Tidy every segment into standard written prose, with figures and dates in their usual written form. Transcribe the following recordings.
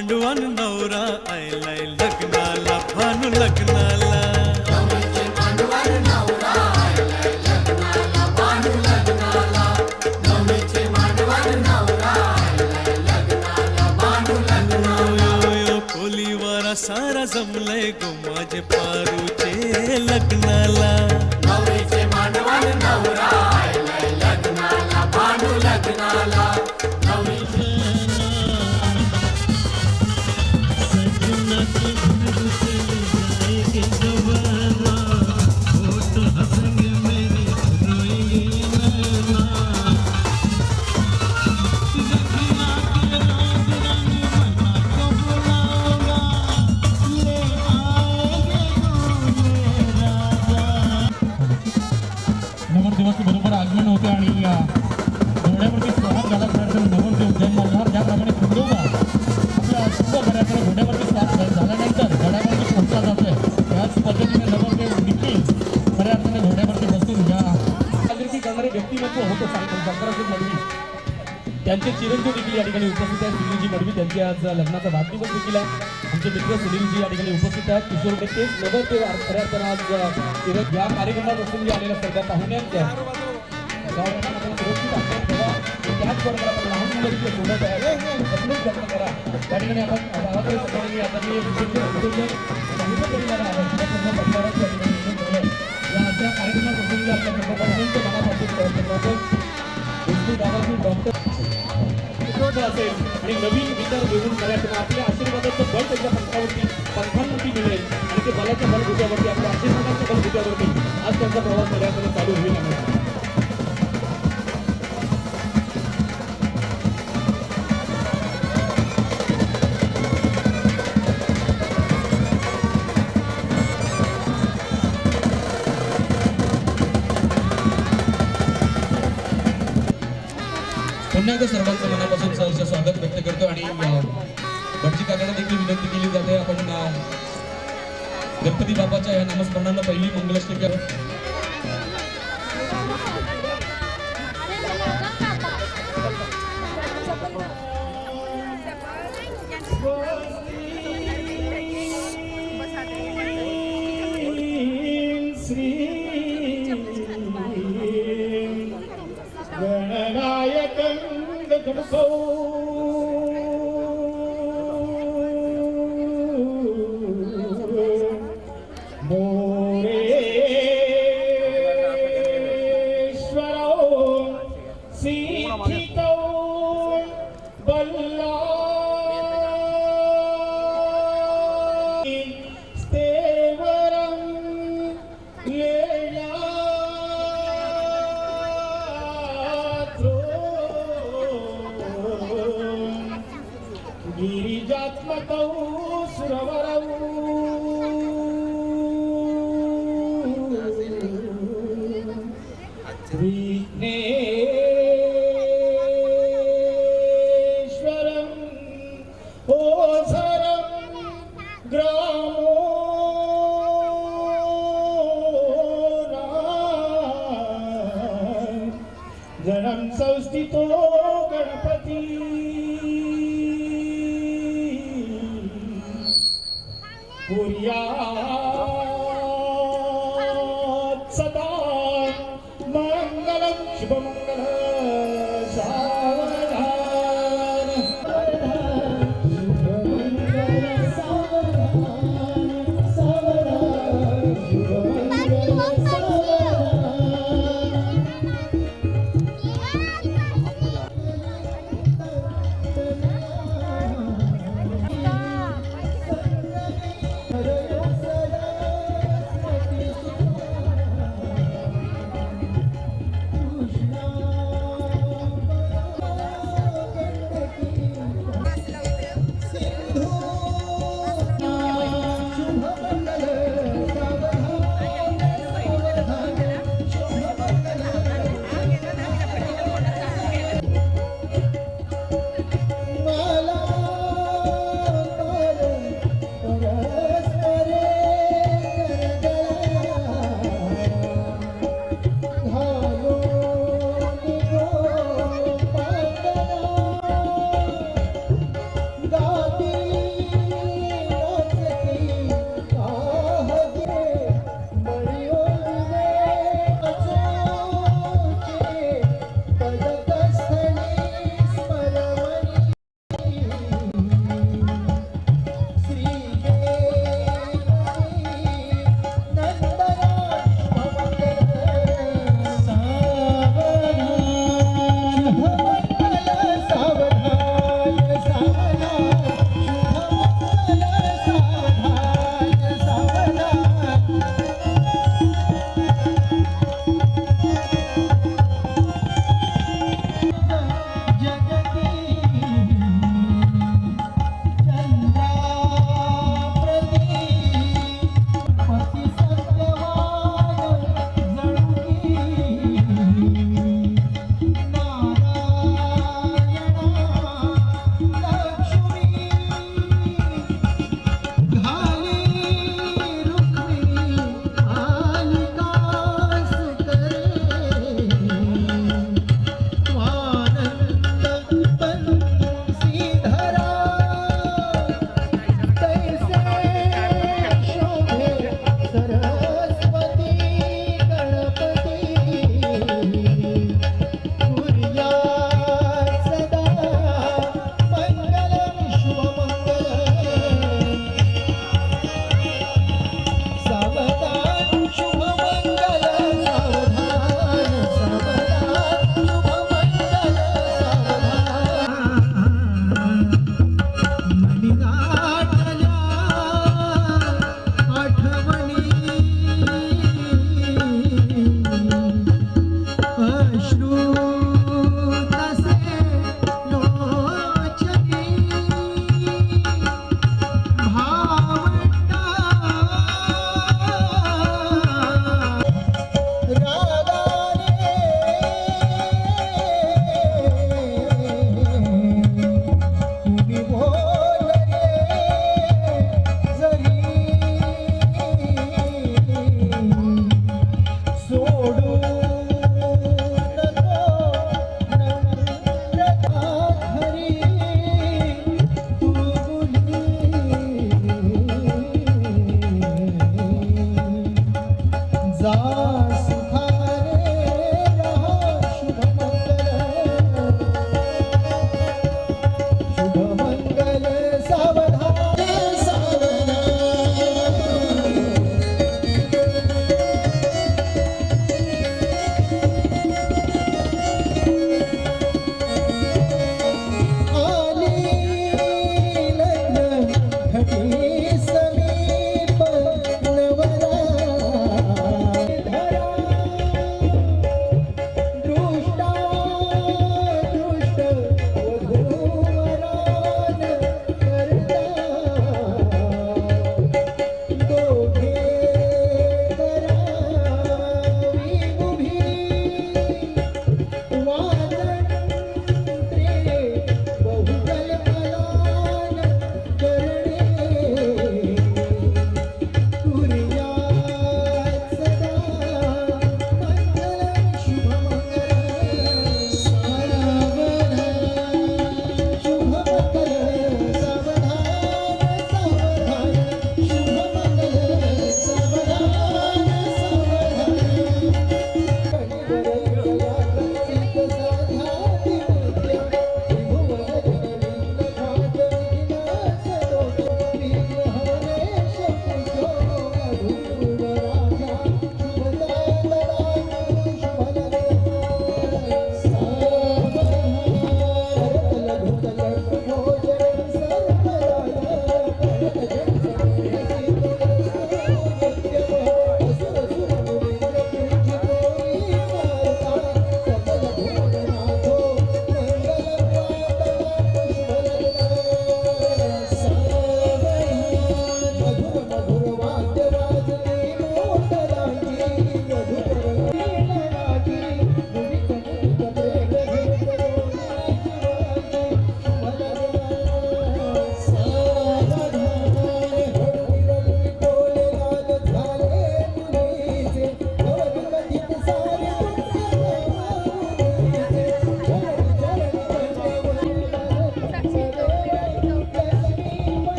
मांडवान नवरा आयलाय लग्नाला भानू लग्नाला कोलीवारा सारा जमलंय गो माझे पारूचे लग्नाला नवरीचे मांडवान नवरा आयलाय लग्नाला भानू लग्नाला नवरदेवाचं बरोबर आगमन होते आणि घोड्यावरती स्वार झाला तर नवरदेव जय मल्हार ज्याप्रमाणे खंडोबा आपल्या शुभ घड्याकडे घोड्यावरती स्वार झाल्यानंतर घड्यावरती पोहोचला जातोय त्याच पद्धतीने नवरदेव देखील खऱ्या अर्थाने घोड्यावरती बसून या नागरिकी करणारे व्यक्तिमत्व होतं शंकराचे मडवी त्यांचे चिरंजीव देखील या ठिकाणी उपस्थित आहेत. सुनीलजी मडवी त्यांचे आज लग्नाचा वाढदिवस देखील आहे. आमचे मित्र सुनीलजी या ठिकाणी उपस्थित आहेत. किशोर ते नवरदेव खऱ्या अर्थाने आज या कार्यक्रमापासून जे आलेल्या सर्व पाहुण्यांच्या त्याचबरोबर आपण लहान मुलं तिथे सोबत आहे आपणच जतन करा त्या ठिकाणी आपण गावाकडे सकाळी आता मी या अशा कार्यक्रमापासून जे आपल्या सर्व पाहुण्यांच्या मनापासून गावातील डॉक्टर असेल आणि नवीन विचार घेऊन करायचं आपल्या आशीर्वादाचं बळ त्यांच्या पंखांवरती मिळेल आणि ते बलाच्या बलबुट्यावरती आपल्या आशीर्वादाच्या बलबुट्यावरती आज त्यांचा प्रवास खऱ्याकडे चालू होईल. पुन्हा एकदा सर्वांचं मनापासून सहर्ष स्वागत व्यक्त करतो आणि भटजी काकांना देखील विनंती केली जाते आपण गणपती बाप्पाच्या या नामस्मरणाला पहिली मंगलाष्टमी गिरिजात्मकौ सुरवरौ विघ्नेश्वरं ओझरं ग्रामो जनं संस्थितो गणपति कुर्यात् सदा मंगलं शुभमंगल सावधान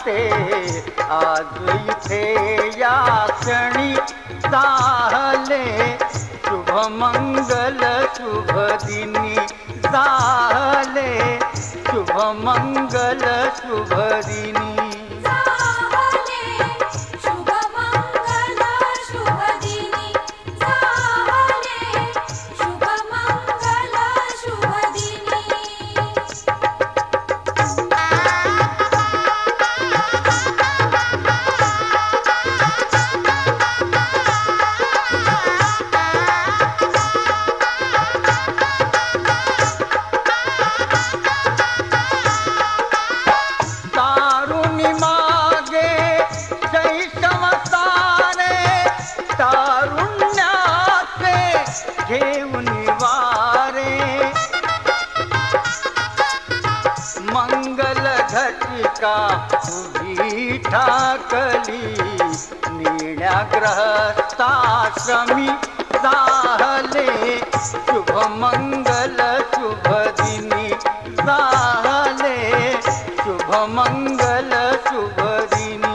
नाते आज इथे या क्षणी चाले शुभ मंगल शुभ दिनी चाले शुभ मंगल शुभ दिनी उभी ठाकली निण्याग्रहस्ताश्रमी चाले शुभ मंगल शुभ दिनी चाले शुभ मंगल शुभ दिनी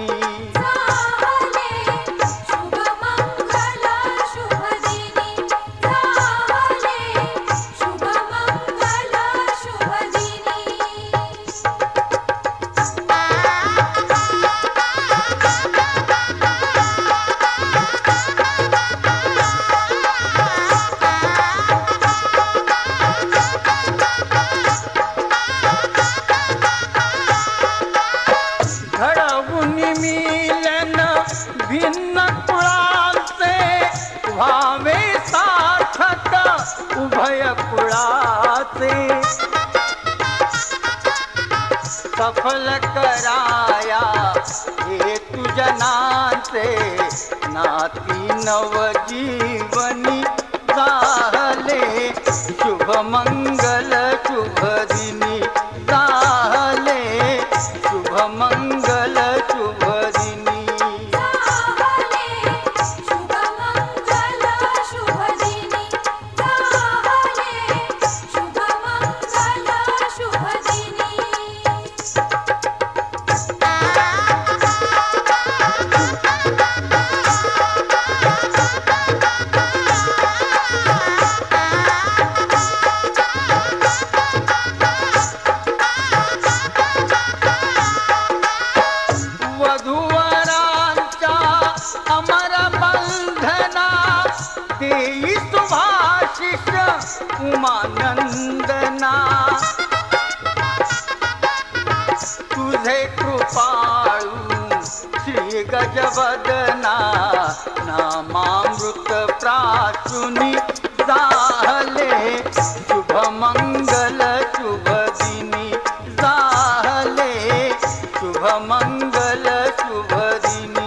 उभय कुळाचे सफल कराया हे तुजनाचे नाती नवजीवनी चाले शुभ मंगल शुभ दिनी चाले शुभ मंगल शुभ दिनी उमानंदना तुझे कृपाळू श्री गजवदना नामामृत प्राचुनी झाले शुभ मंगल शुभ दिनी झाले शुभ मंगल शुभ दिनी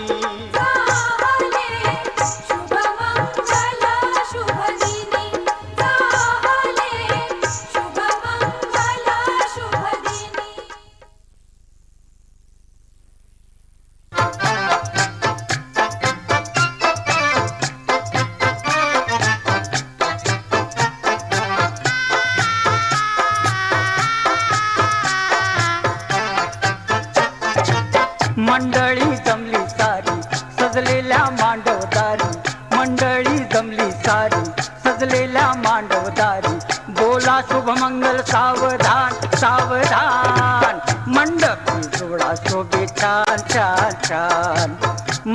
मंडळी जमली सारी सजलेल्या मांडवदारी मंडळी जमली सारी सजलेल्या मांडवदारी बोला शुभ मंगल सावधान सावधान मंडपी जोडा शोभे छान छान छान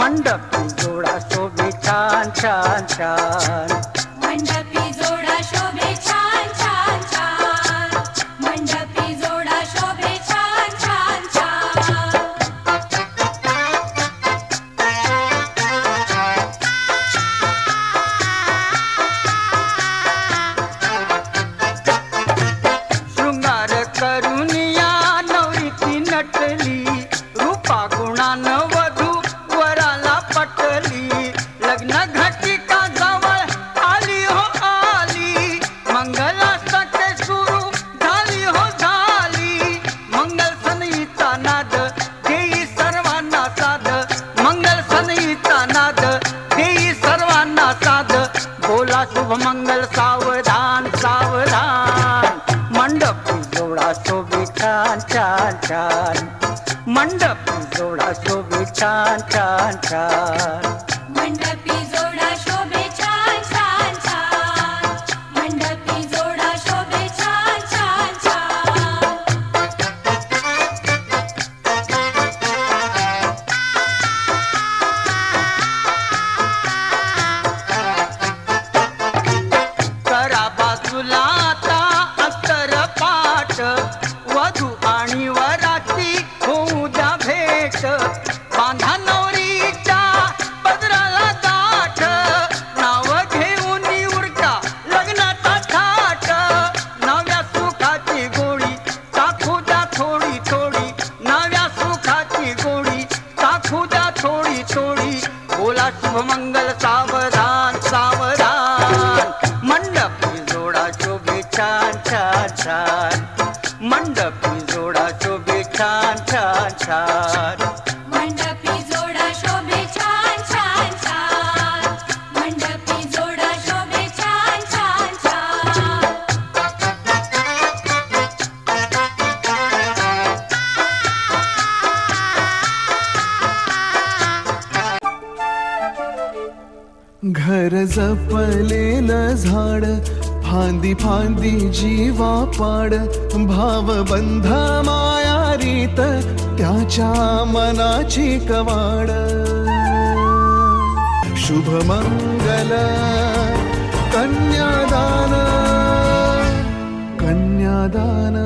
मंडपी जोडा शोभे छान छान छान मंडपी जोडा शोभे छान छान छान मंडपी जोडा शोभे छान छान छान शृंगार करुनिया नवरीची नटली रूपा गुणानं वधू वराला पटली लग्न घटिका जवळ आली हो आली मंगलाष्टके सुरू झाली हो झाली मंगल सनईचा नाद देई सर्वांना साध मंगल सनईचा नाद देई सर्वांना साध बोला शुभ मंगल सावधान सावधान मंडपी जोडा शोभे छान छान छान मंडपी जोडा शोभे छान छान छान. मंडपी जोडा शोभे छान छान छान. मंडपी जोडा शोभे छान छान छान. करा बाजूला आता अत्तर पाठ, वधू आणि वराची होऊ द्या भेट. बांधा नवरीच्या पदराला गाठ, नाव घेऊन उरका लग्नाचा थाट. नव्या सुखाची गोळी टाकू द्या थोडी थोडी, नव्या सुखाची गोळी टाकू द्या थोडी थोडी. बोला शुभमंगल सावधान सावधान. मंडपी जोडा शोभे छान छान छान. मंडपी जोडा शोभे छान छान छान. मंडपी जोडा शोभे छान छान छान. मंडपी जोडा शोभे छान छान छान. घर जपलेलं झाड, फांदी फांदी जीवा पाड. भावबंध माया रीत त्याच्या मनाची कवाड. शुभमंगल कन्यादान कन्यादान.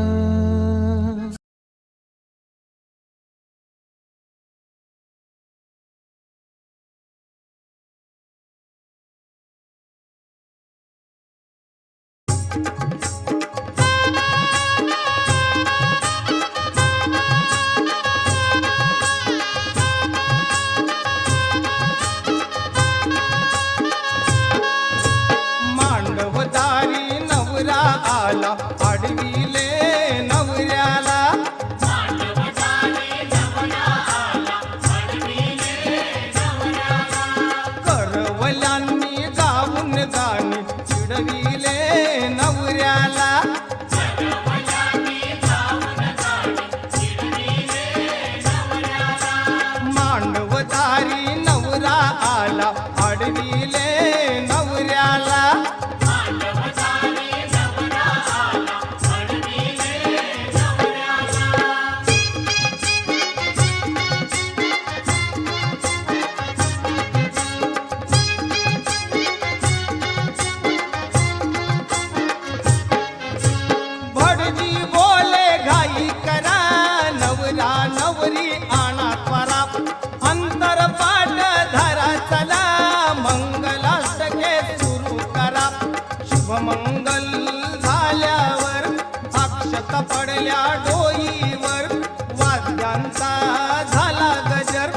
मांडवदारी नवरा आला, आडविले नवऱ्याला. करवल्यांनी गाऊन गाणी चिडविले नवऱ्याला. मांडवदारी नवरा आला, आडविले नवऱ्याला. भटजी बोले घाई करा, नवरा नवरी आणा त्वरा. अंतर पाठ धरा चला, मंगलाष्टके सुरू करा. शुभमंगल झाल्यावर अक्षत पडल्या डोईवर, वाद्यांचा झाला गजर.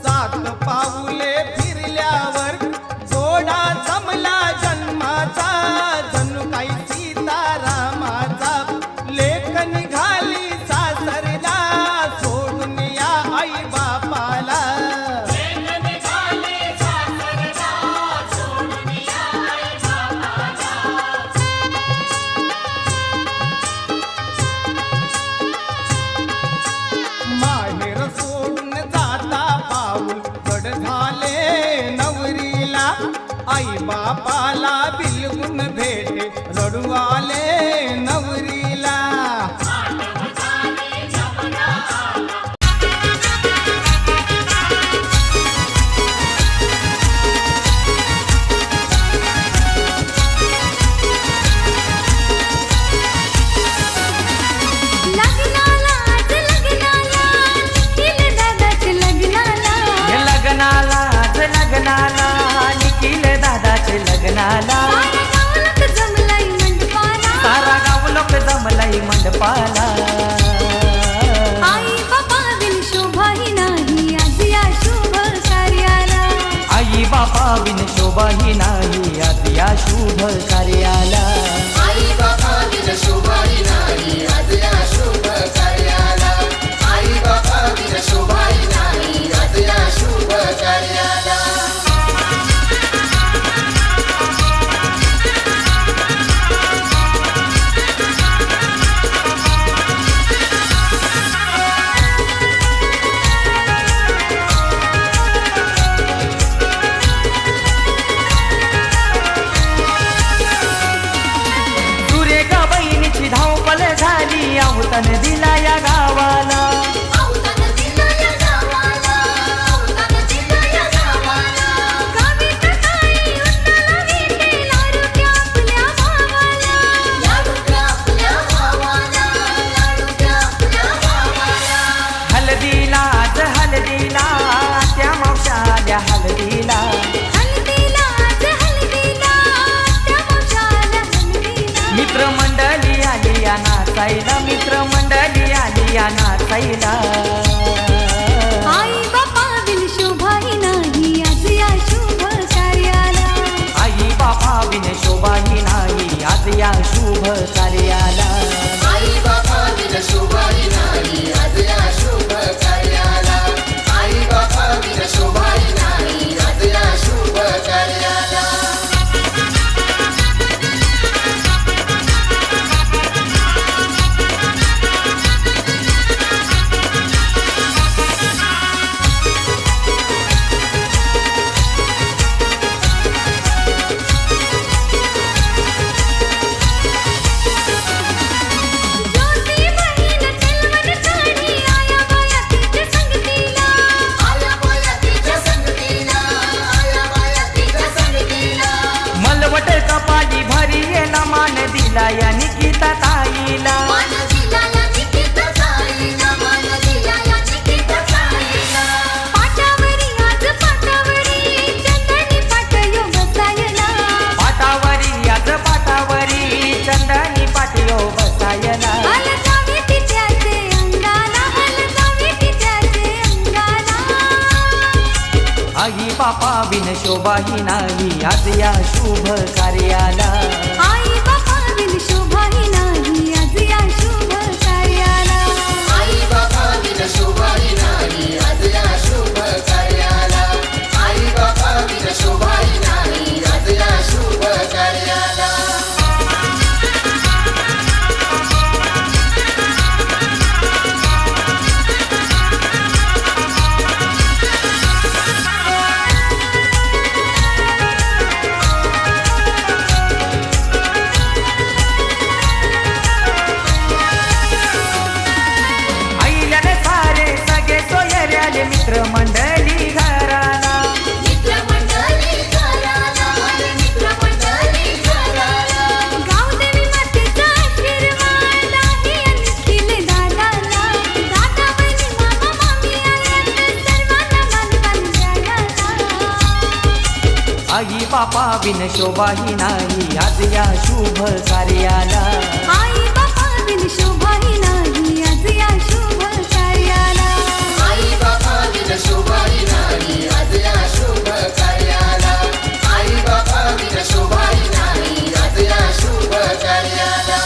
7 पाऊले फिरल्यावर जोडा जमला जन्माचा, जणू काही सीतारामाचा. लेख निघाली सासरला, सोडून या आई बापाला. माहेर सोडून जाता पाऊल गड झाले नवरीला. आई बापाला बिलगुन भेटे, रडू आले नवरीला. लग्नाला आज लग्नाला, निखिल दादाच्या लग्नाला. लग्नाला आज लग्नाला, निखिल दादाचे लग्नाला. सारा गाव लोक जमलाय मंडपाला. सारा गाव लोक जमलाई मंडपाला. आई बाबा बिन शोभा ही नाही आज या शुभ कार्याला. आई बापा बिन शोभा ही नाही आज या शुभ कार्याला. आई बाबा बिन शोभाही नाही आज या शुभ कार्याला. आई बाबा बिन शोभाही नाही आज या शुभ कार्याला. औतण दिला या गावाला. औतण दिलं या गावाला, औतण दिलं या गावाला. गावीत काही उन्हाला विटे लाडूच्या आपल्या भावाला. लाडूच्या आपल्या भावाला, लाडूच्या आपल्या भावाला. हलदीला आज हलदीला त्या मावशाल्या हलदीला. हल्दीला आज हल्दीला त्या मावशाला हल्दीला. मित्रमंडळी आली या नाचायला, मित्रमंडळी आली या नाचायला. आई बापा बिन शोभा ही नाही आज या शुभ कार्याला. आई बापा बिन शोभा ही नाही आज या शुभ कार्याला. आई बाबा बिन शोभाही नाही आज या शुभ कार्याला. आई बाबा बिन शोभाही नाही आज या शुभ कार्याला. ज्योती बहीण तेलवण काढी आया बाया तिच्या संगतीला. आया बाया तिच्या संगतीला, आया बाया तिच्या संगतीला. मलवट कपाली भरी येला मान दिला या निकिता ताईला. मान दिला या निकिता ताईला, मान दिला या निकिता ताईला. पाटावरी आज पाटावरी चंदनी पाट यो बसायला. पाटावरी आज पाटावरी चंदनी पाटियो बसायला. हलतावी तिच्याचे अंगाला, हलतावी तिच्याचे अंगाला. आई बापा बिन शोभा ही नाही आज या शुभ कार्याला. आई बापा बिन शोभा ही नाही आज या शुभ कार्याला. आई बाबा बिन शोभाही नाही आज या शुभ कार्याला. आई बाबा बिन शोभाही नाही आज या शुभ कार्याला. आईल्याने सारे सगळे सोयऱ्याले मित्रमंडळी घराला. मित्रमंडळी घराला, मित्रमंडळी घराला. गावदेवी मातेचा आशीर्वाद आहे निखिल दादाला. दादा बहिणी मामा मामी आल्यात सर्वांना मान द्यायला. आई बापा बिन शोभा ही नाही आज या शुभ कार्याला. आई बापा बिन शोभा ही नाही आज या शुभ कार्याला. आई बाबा बिन शोभाही नाही आज या शुभ कार्याला. आई बाबा बिन शोभाही नाही आज या शुभ कार्याला.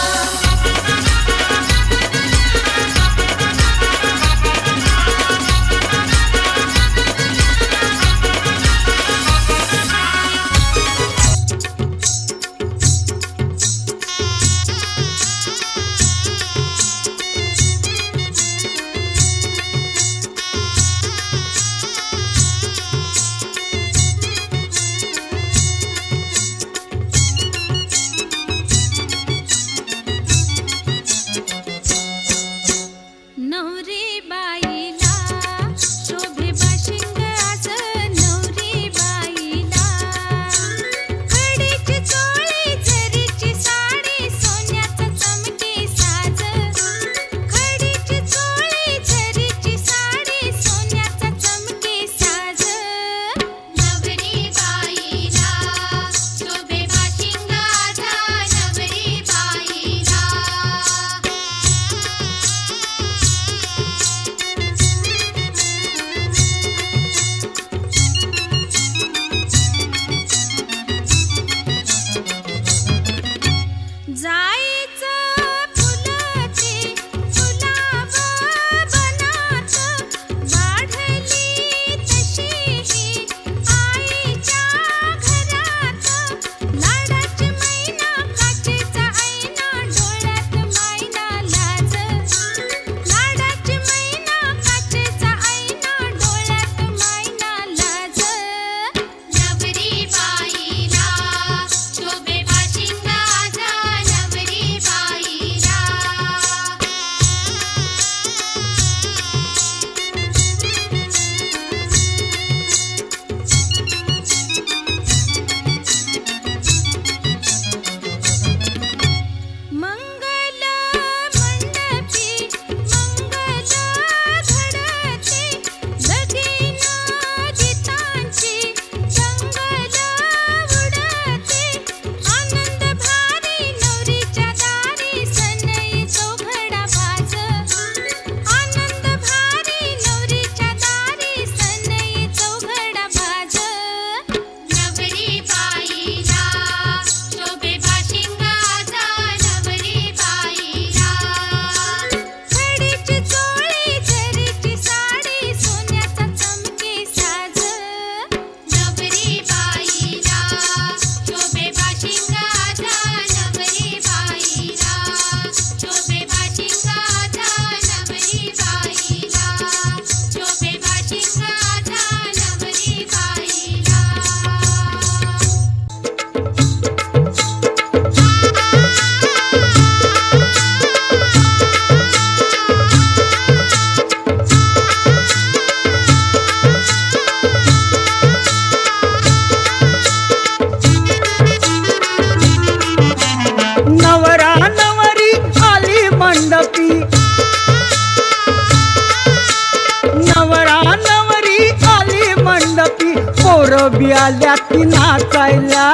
पोरं बी आल्या ती नाचायला,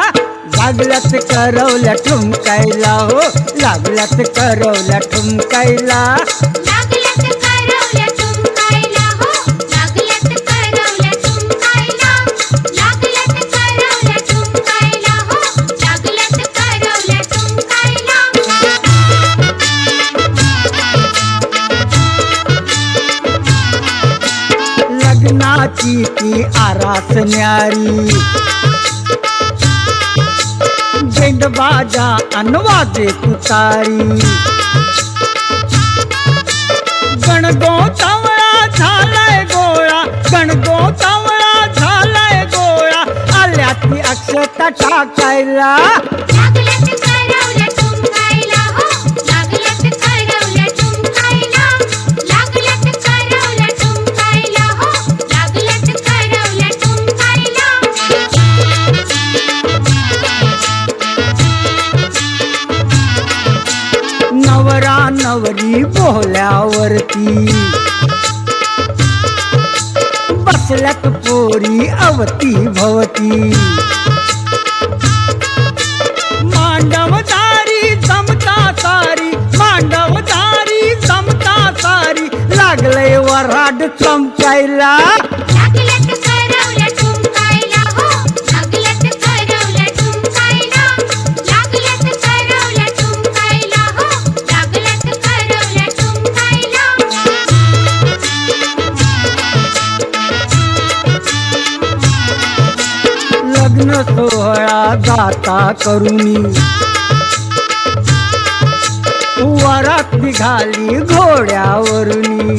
लागल्यात करवल्या ठुमकायला हो, लागल्यात करवल्या ठुमकायला. लागल्यात करवल्या ठुमकायला हो, लागल्यात करवल्या ठुमकायला, लागल्यात करवल्या ठुमकायला हो, लागल्यात करवल्या ठुमकायला. लग्नाची ती आरास न्यारी, झेंड बाजा अन वाजे तुतारी. गणगोतावळा झालाय गोळा, गणगोतावळा झालाय गोळा, आल्या ती अक्षता टाकायला. लागल्यात करवल्या ठुमकायला हो, लागल्यात करवल्या ठुमकायला, लागल्यात करवल्या ठुमकायला हो, लागल्यात करवल्या ठुमकायला. नवरा नवरी बोहल्यावरती, बसल्यात पोरी अवती भवती. मांडवदारी जमता सारी, मांडवदारी जमता सारी, लागलंय वराड चमकायला. लागल्यात करवल्या ठुमकायला हो, लागल्यात करवल्या ठुमकायला, लागल्यात करवल्या ठुमकायला हो, लागल्यात करवल्या ठुमकायला. लग्न सोहळा गाता करुणी, वरात निघाली घोड्यावरुनी.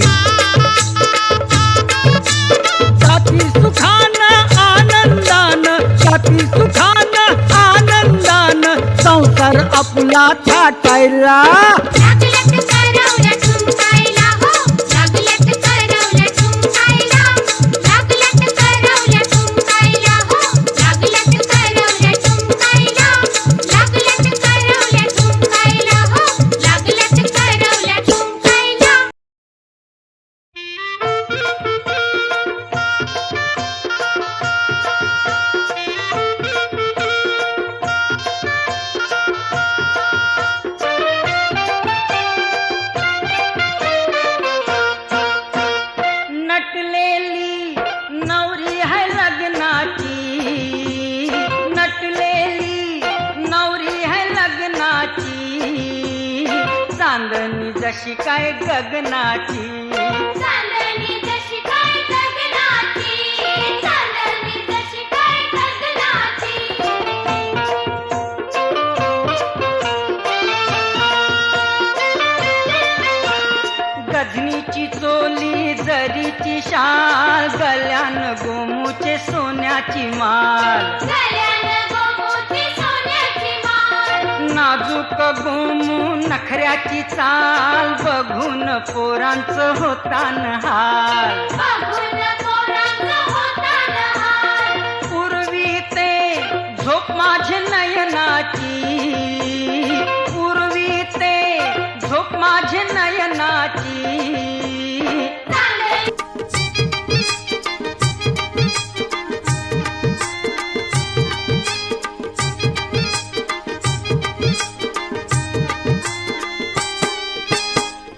जाती सुखान आनंदान, जाती सुखान आनंदान, संसार आपला थाटायला. लागल्यात करवल्या ठुमकायला हो, लागल्यात करवल्या ठुमकायला, लागल्यात करवल्या ठुमकायला हो, लागल्यात करवल्या ठुमकायला, लागल्यात करवल्या ठुमकायला हो, लागल्यात करवल्या ठुमकायला. नटलेली नवरी है लग्नाची, नटलेली नवरी है लग्नाची, चांदणी जशी काय गगनाची. चांदणी जशी काय गगनाची, चांदणी जशी काय गगनाची. गजनीची चोली जरीची शाल, गल्यान गोमूचे सोन्याची माल. गल्यानं गोमूची सोन्याची माळ, नाजूक गोमू नखऱ्याची चाल, बघून पोरांचं होतान हाल. बघून पोरांचं होतान हाल. पूर्वी ते झोप माझे नयनाची, पूर्वी ते झोप माझे नयनाची.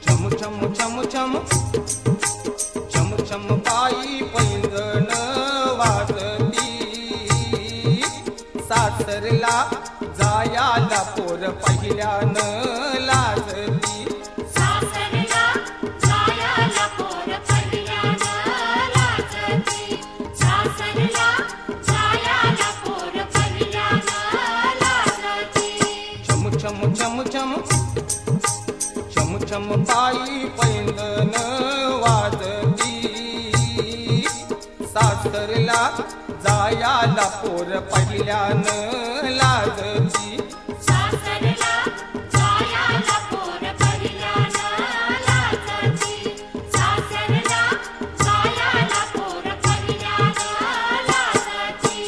छम छम छम छम छम छम पायी पैंजण वाजती, सासरला जायाला पोर पहिल्यानं लाजती. सासरला जायाला पोर पहिल्यानं लाजती, सासरला जायाला पोर पहिल्यानं लाजती. छम छम छम छम छम छम पायी पैंजण वाजती, सासरला जायाला पोर पहिल्यानं लाजती. सासरला जायाला पोर पहिल्यानं लाजती, सासरला जायाला पोर पहिल्यानं लाजती.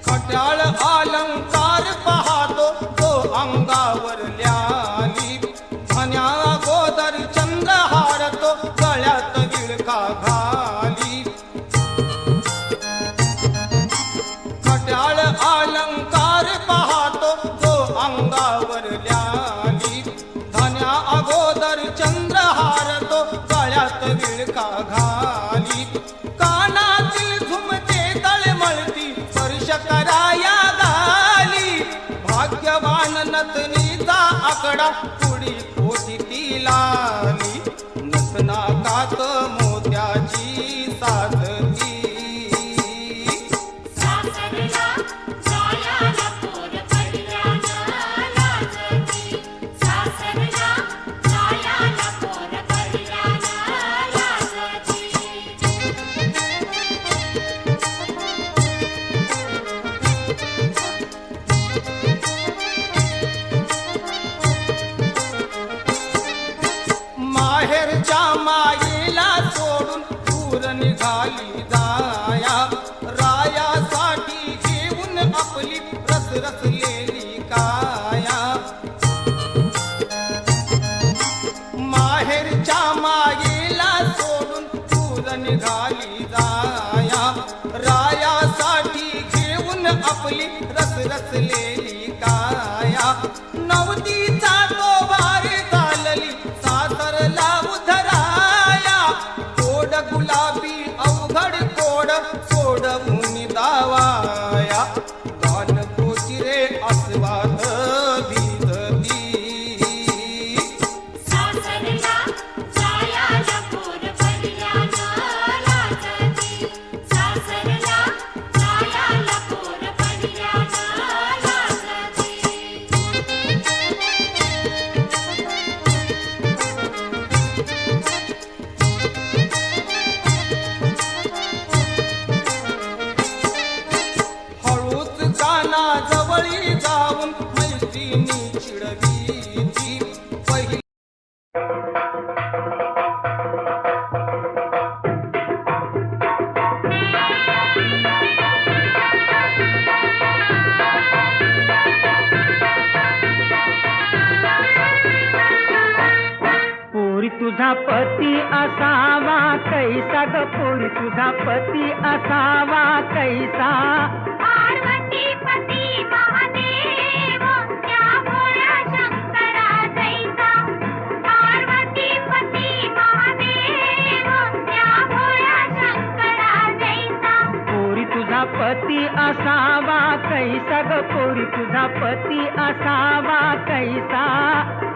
खट्याळ अलंकार पाहतो घट्याळ अलंकार पाहतो तो अंगावर ल्याली धन्या अगोदर चंद्रहार तो गळ्यात विळखा घाली कानातील झुमके तळमळती स्पर्श कराया गाली भाग्यवान नतनीचा आकडा पुढी कोटी ती लाली नसनाकात मोत्याची साधती सासरला जायाला पोर पहिल्यानं लाजती सासरला जायाला पोर पहिल्यानं लाजती माहेरच्या मायेला सोडून दूर निघाली जाया रायासाठी घेऊन आपली रसरसलेली काया माहेरच्या मायेला सोडून दूर निघाली जाया रायासाठी घेऊन आपली रसरसलेली काया नवतीचा तो वार चालली सासरला उधराया कोड गुलाबी अवघड कोड सोडवून दावाया गान कोचिरे आस्वाद भिजती सासरला जायाला पोर पहिल्यानं लाजती सासरला जायाला पोर पहिल्यानं लाजती हळूच काना जवळी जाऊन मैत्रिणी चिडवीती पहिली पोरी तुझा पती असावा कैसा ग पोरी तुझा पती असावा कैसा पार्वती पती महादेव त्या भोळ्या शंकरा जैसा पार्वती पती महादेव त्या भोळ्या शंकरा जैसा पोरी तुझा पती असावा कैसा ग पोरी तुझा पती असावा कैसा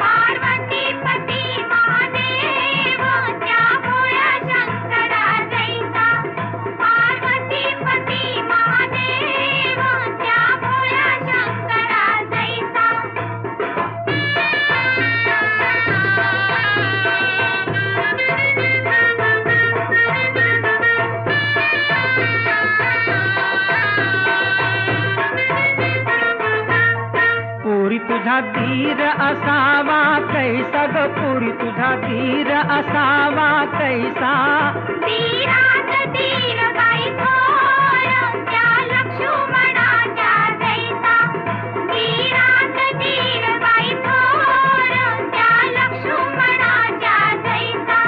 पार्वती पती महादेव त्या भोळ्या शंकरा जैसा पार्वती पती महादेव त्या भोळ्या शंकरा जैसा पोरी तुझा धीर असावा कैसा ग पोरी तुझा धीर असावा कैसा धीरात धीर बाई थोर त्या लक्ष्मणाच्या जैसा धीरात धीर बाई थोर त्या लक्ष्मणाच्या जैसा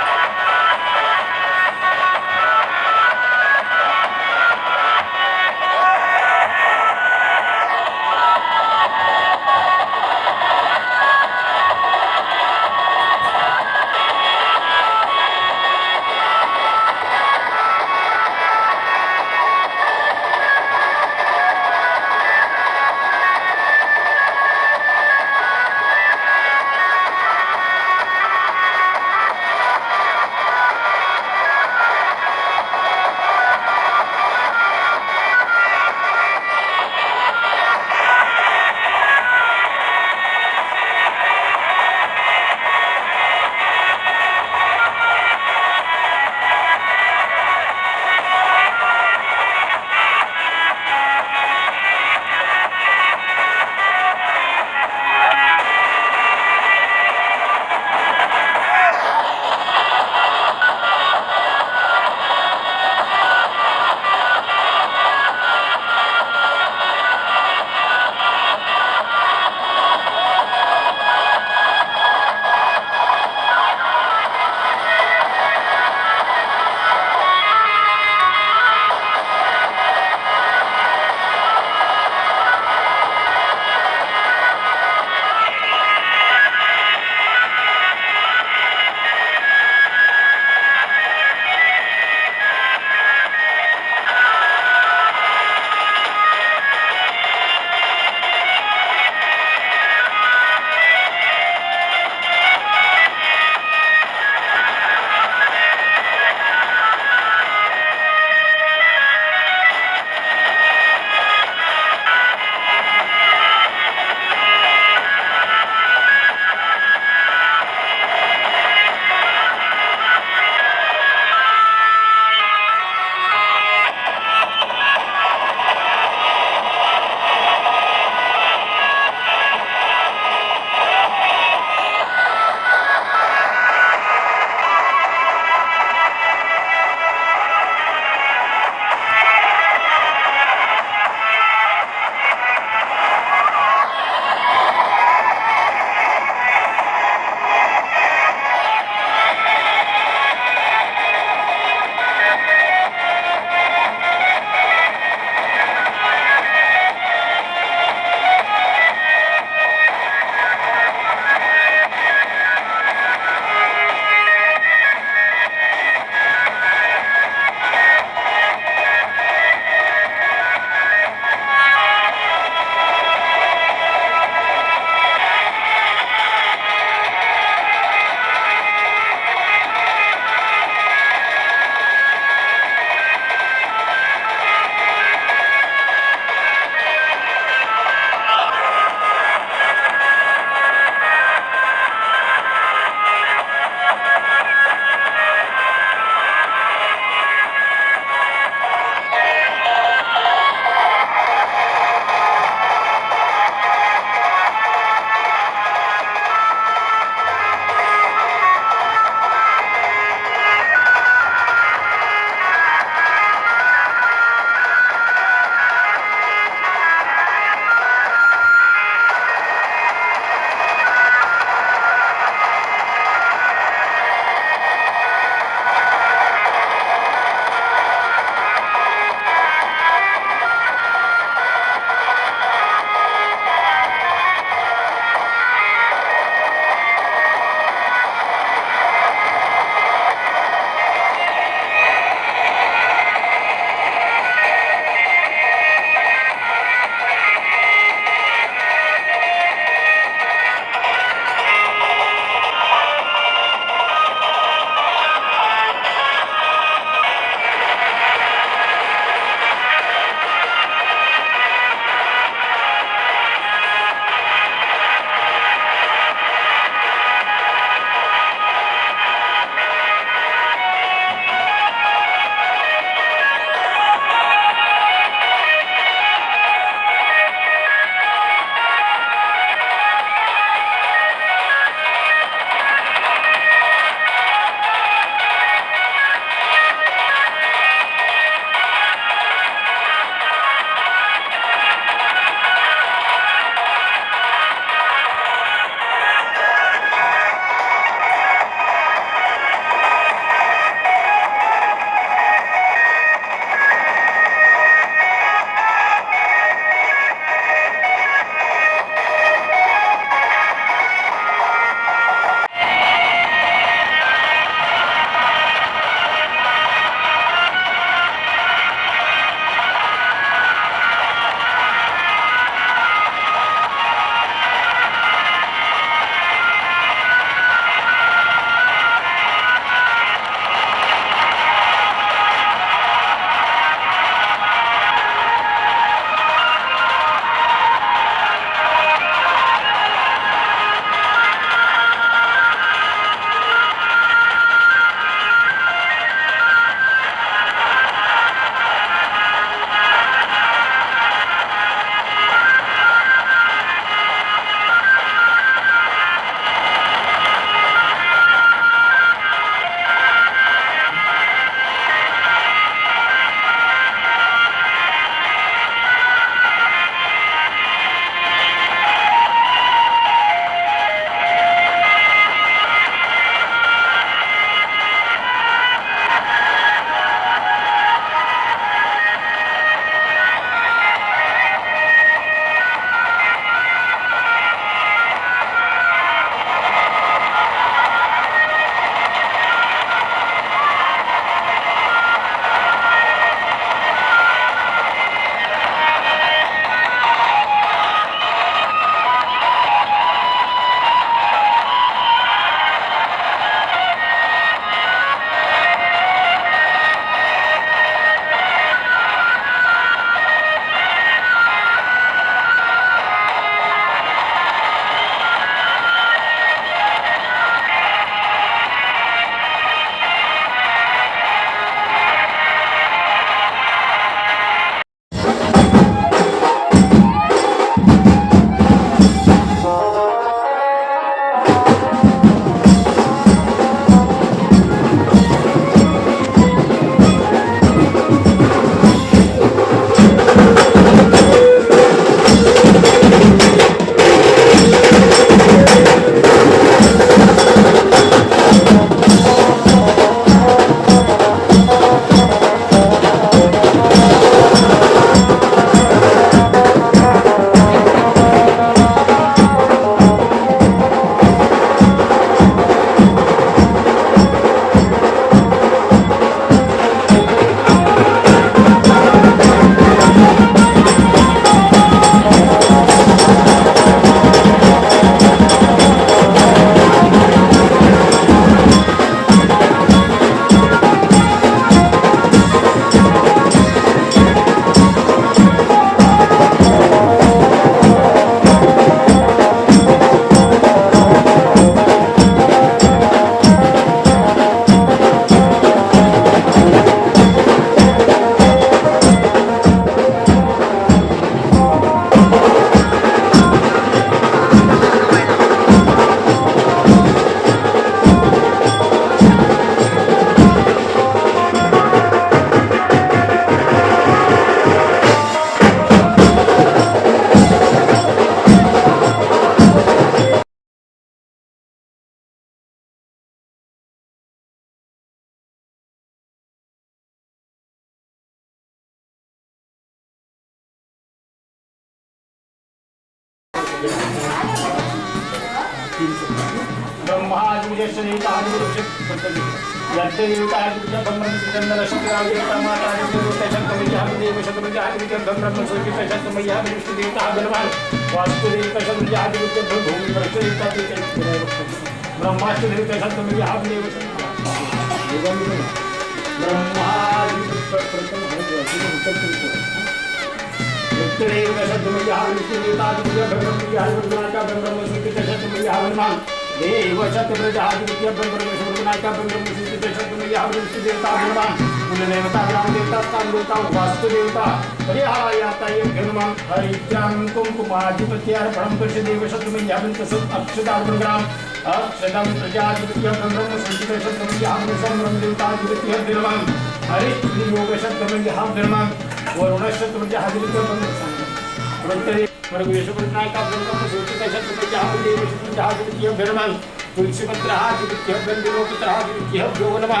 तुलसीपत्र हा दिव्य बिंदुपत्र हा दिव्य भ्यो नमः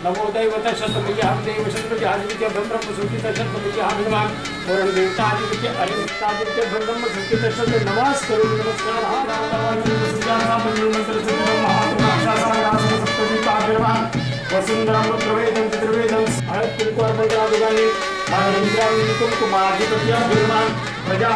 नमो दैवत शतमय्या देव शतमय्या आदित्य ब्रह्म सुखित शतमय्या नमः वरुण देवता आदित्य अरिष्ट आदित्य ब्रह्म सुखित शत नमस्कार नमस्कार वसुंधरा प्रवेदम चतुर्वेदम कुंकुमार्पणादि कुंकुमाधिपत्य ब्रह्मा प्रजा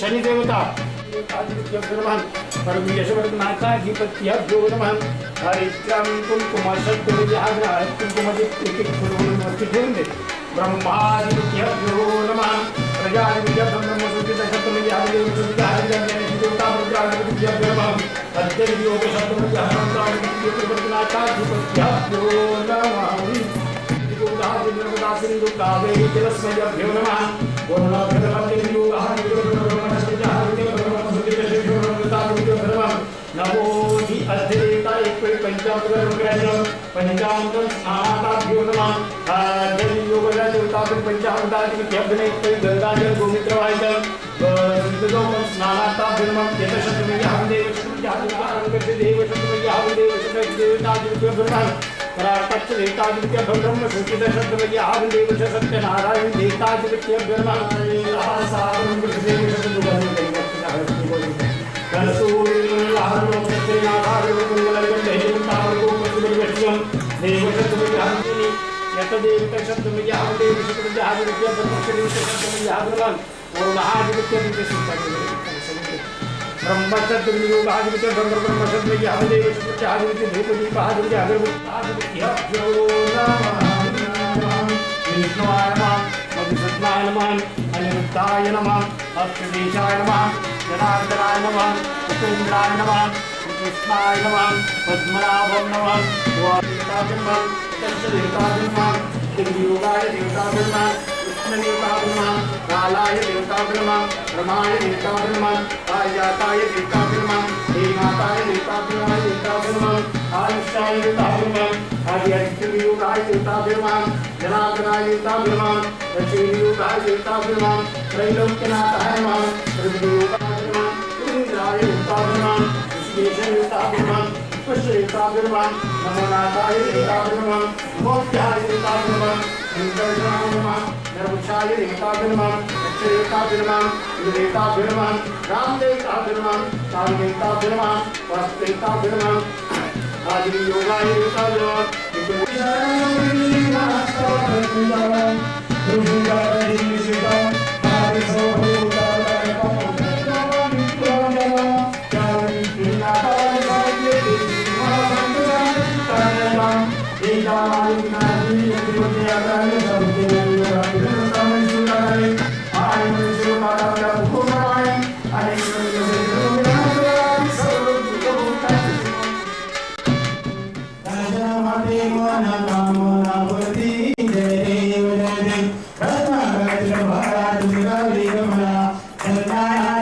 शनि देवता ब्रह्मादित्यो नमः प्रजादित्य ब्रह्म सुखित शतमय्या देवता रुद्रादित्य नमः अद्ययो शतमय्या प्रवर्तनाचाधिपत्यो नमः सिंधु कावेरी जलस्मयभ्यो नमः नमो हि अध्येता एक पंचामृत स्नानाभ्यो नमः योगदा देवता पंचामृताधिपत्यभ्यने गंगाजल गोमित्र वाहितं स्नानाभ्यो नमः यतशतमय्या देव देवतादिपत्यो नमः पराकच्च देवतादित्य ब्रह्म सुखित शतमय्या देव सत्यनारायण देवतादित्य ब्रह्म ब्रह्मचर्योगादित्य ब्रह्मचर्य देव सत्यादित्य धूपदीपादित्य अगरबत्तादित्य विष्णुवाय नमः मधुसूदनाय नमः अनिरुद्धाय नमः अक्षदेशाय नमः जनार्दनाय नमः उपेन्द्राय नमः कृष्णाय नमः पद्मनाभं नमः देवताय नमः तत्सदेवताय नमः दिव्योगाय देवताय नमः कृष्णदेवताय नमः कालाय देवताय नमः रमाय देवताय नमः आयाताय देवताय नमः हेमाताय देवताय नमः आयुष्याय देवताय नमः आदित्योगाय देवताय नमः जनार्दनाय देवताय नमः दक्षिणयोगाय देवताय नमः त्रैलोक्यनाथाय नमः त्रिभुवनाय नमः इंद्राय देवताय नमः ऋषिकेशाय देवताय नमः पुष्पदेवताय नमः नमोनाथाय देवताय नमः मोक्षाय देवताय नमः इंद्राय नमः नरवक्षाय देवताय नमः देवताय नमः देवताय नमः रामदेवताय नमः कामदेवताय नमः वासुदेवताय नमः आदियोगाय देवताय नमः Jai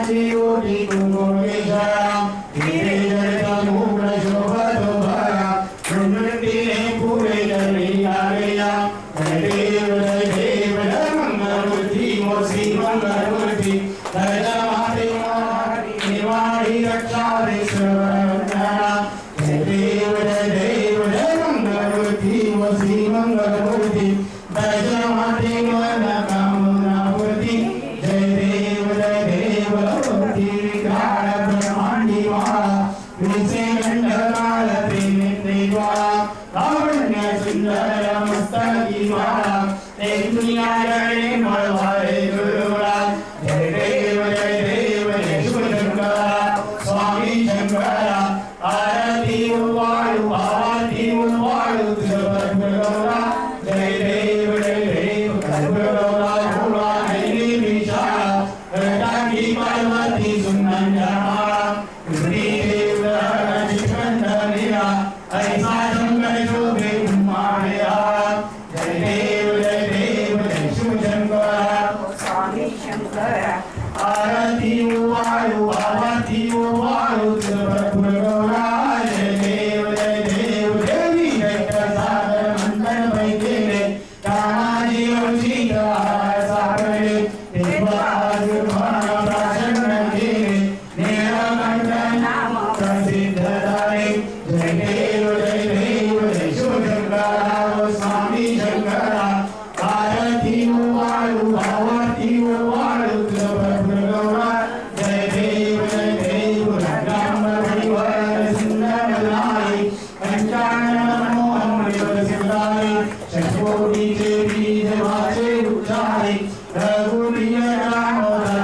जय जय माते निवारी रक्षा जय देव जय मंगलमूर्ति वसी मंगलमूर्ति जय जय माते मनोकामनापूर्ति जय देव मूर्ति विग्रह ब्रह्मांडी माला विषे मंडलाल प्रेमित्रे द्वारा लावण्य सुंदर मस्तकी माला एक दुनिया जगणे मळवाळे गुरुराज जय देव जय शिव शंकरा स्वामी शंकरा आरती वाळू आरती वाळू तुझं गौरा जय देव गौरा भोळा नैनी विशाळा रटाकी पार्वती सुंदर देव शिखंडलीला ऐसा शंकर शोभे उमाळ्या जय देव जय शिव शंकरा स्वामी शंकरा आरती वाळू आरती वाळू तुझं गौरा जय देव देवी जय सागर मंडल वैकेले कामाजी वंशी सागरे देवाज प्राशन केले नीलकंठ नाम प्रसिद्ध झाले जय देव जय शिव शंकरा स्वामी शंकरा आरती वाळू आरती वाळू तुझं गौरा जय देव रामवर सुंदर लाई पंचानन मोहन सिद्धाई शतकोटीचे बीज वाचे उच्चारे रघुवीर राम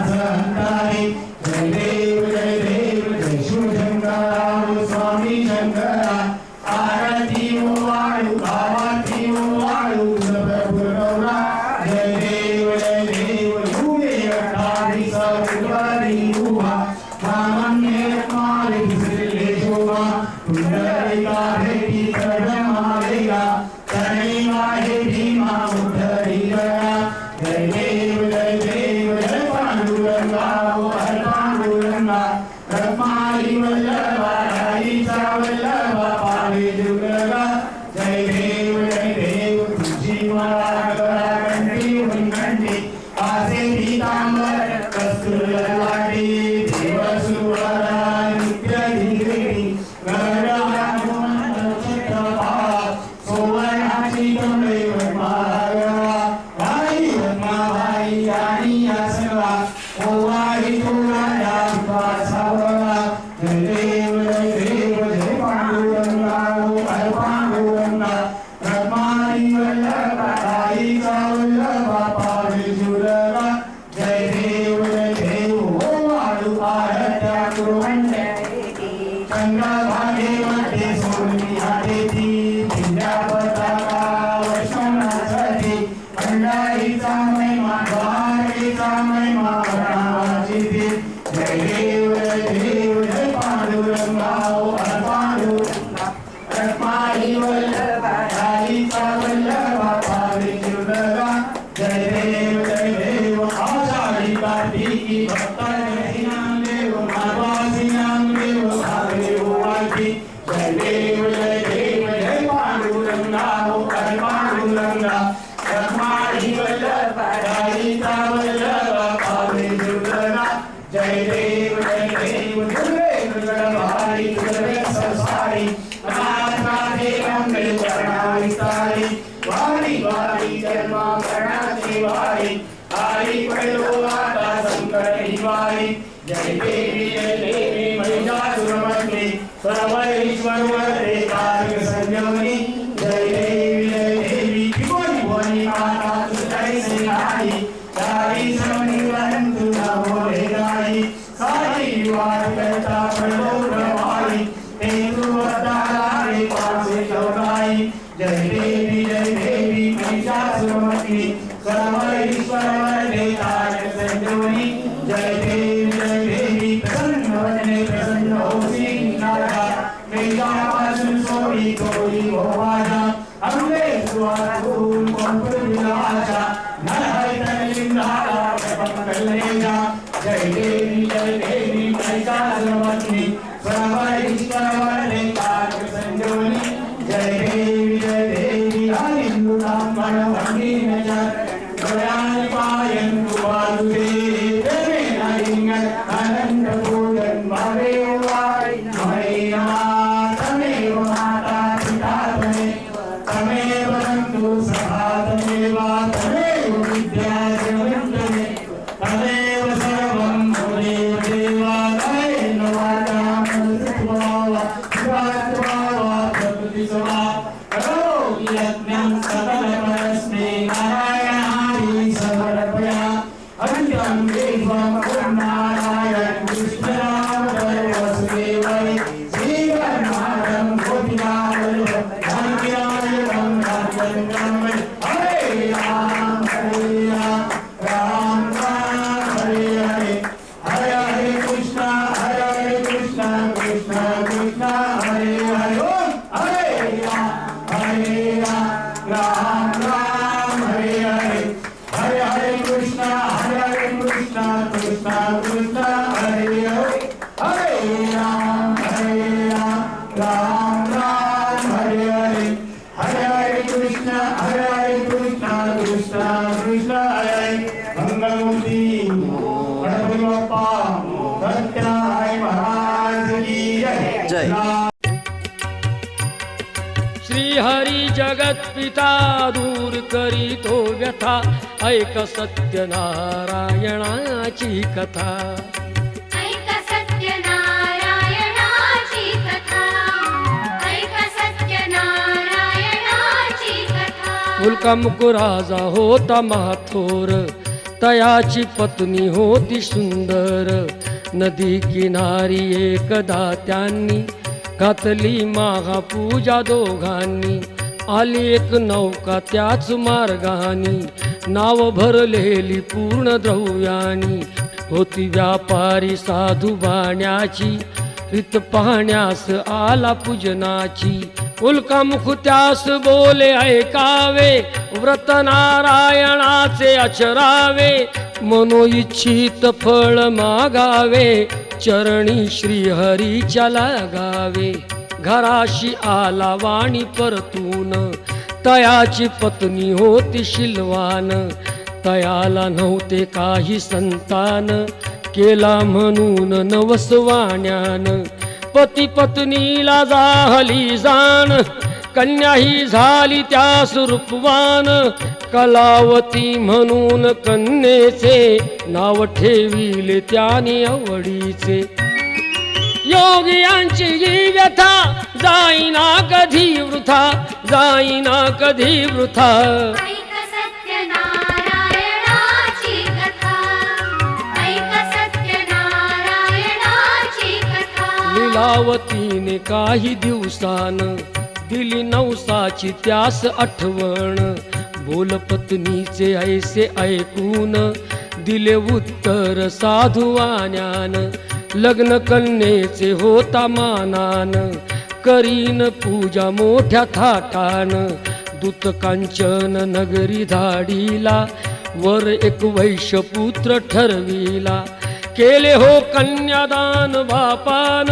संताई जय देव जय शिव शंकरा स्वामी शंकरा आरती वाळू आरती वाळू गौरा जय देव युगे अठारी सविवारी उभा मामन्ये मारे किसले शोभा पुंडलिका भेटी कडमालेगा तनई वाहे भीमा उद्धरिगा जय देव जय पांडुरंगा हर पांडुरंगा ब्रह्माई वल्लभा हरीचा वल्लभा पावे जुगलगा जय देव तुझी मला कंठी कंठी आसे पीतांबर कस्तुर लाटी देव सुवरा नित्य दिगरी गरडा सोवनाची कमळे वनमाला भाई आणि आसवा ओवाही तुला पासावा जय देव जय पांडुरंगा हर पांडुरंगा ब्रह्माई वल्लभा हरीचा वल्लभा पावे जुगलगा जय देव वाळू आरत्या कुरुमंडळी चंद्रभागे मध्ये सोडली हातेती दिव्या पताका वैष्णवासाठी भंडारीचा महिमा द्वारकेचा महिमा रामाची ती जय देव जय पांडुरंगा हर पांडुरंगा रत्माई वल्लभा हरीचा वल्लभा पावे जुगलगा जय देव आषाढी कार्तिकी भक्तांची नाम देव माधवासी नाम देव भावे वाटी जय देव जय पांडुरंगा हर पांडुरंगा रत्माई वल्लभा हरीचा वल्लभा पावे जुगलगा जय देव दुर्गे भारी दुर्गे संसारी राधे मंगल करणारी वारी वारी जन्मा करणाची वारी आई पडलो आता संकट वारी जय देवी महिषासुरमर्दिनी सर्वैश्वर वरदे कार्य संजीवनी जय देवी त्रिभुवनी भुवनी माता तुझी सेनाई चारी समुनिवन तुझा मोरे गाई सारी वार करता पडलो प्रवाही ते तू वरदारे पासे शौकाई जय देवी महिषासुरमर्दिनी सर्वैश्वर वरदे कार्य संजीवनी जय देवी प्रसन्न वदने प्रसन्न होसी नाथा मेघापासून सोडी कोडी भोवाजा अंबे सुवासून पंपुविलासा नरहरितन लिंगाला प्रपंकलेजा जय देवी महिषासुरमर्दिनी सर्वैश्वर वरदे कार्य संजीवनी जय देवी आलिंदु नाम वंदी नजर गयान पायन कुवालुते कृष्ण कृष्ण हरे हरे हरे राम राम राम हरे हरे हरे हरे कृष्ण कृष्ण कृष्ण हरे हरे मंगलमूर्ति गणपति बाप्पा सत्यनारायण महाराज की जय श्री हरी जगत पिता दूर करीतो व्यथा ऐक सत्य नारायणाची कथा ऐक सत्य नारायणाची कथा ऐक सत्य नारायणाची कथा मुलका मुकुराजा होता महाथोर तयाची पत्नी होती सुंदर नदी किनारी एकदा त्यांनी घातली महापूजा दोघांनी आली एक नौका त्याच मार्गानी नाव भरलेली पूर्ण द्रव्यानी होती व्यापारी साधू बाण्याची रीत पाहण्यास आला पूजनाची उल्कामुख त्यास बोले ऐकावे व्रत नारायणाचे अचरावे मनोइच्छित फळ मागावे चरणी श्रीहरीच्या लागावे घराशी आला वाणी परतून तयाची पत्नी होती शिलवान तयाला नव्हते काही संतान केला म्हणून नवसवाण्यान पती पत्नीला जाहली जाण कन्या ही झाली त्यास रूपवान कलावती म्हणून कन्येचे नाव ठेविले त्याने आवडीचे योगियांची ही व्यथा जाईना कधी वृथा जाईना कधी वृथा ऐक सत्य नारायणाची कथा ऐक सत्य नारायणाची कथा लीलावतीने काही दिवसान दिली नवसाची त्यास आठवण बोल पत्नीचे ऐसे ऐकून दिले उत्तर साधुवाण्यान लग्न कन्येचे होता मानान करीन पूजा मोठ्या थाटान दूत कांचन नगरी धाडीला वर एक वैश्यपुत्र ठरविला केले हो कन्यादान बापान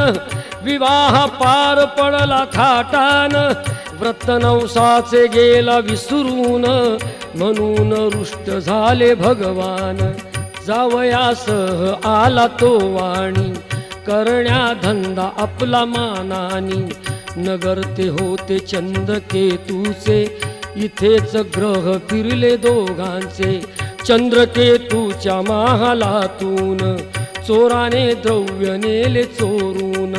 विवाह पार पडला थाटान व्रत नवसाचे गेला विसरून म्हणून रुष्ट झाले भगवान जावयासह आला तो वाणी करण्या धंदा आपला मानानी नगर ते होते चंद्रकेतूचे इथेच ग्रह फिरले दोघांचे चंद्रकेतूच्या महालातून चोराने द्रव्य नेले चोरून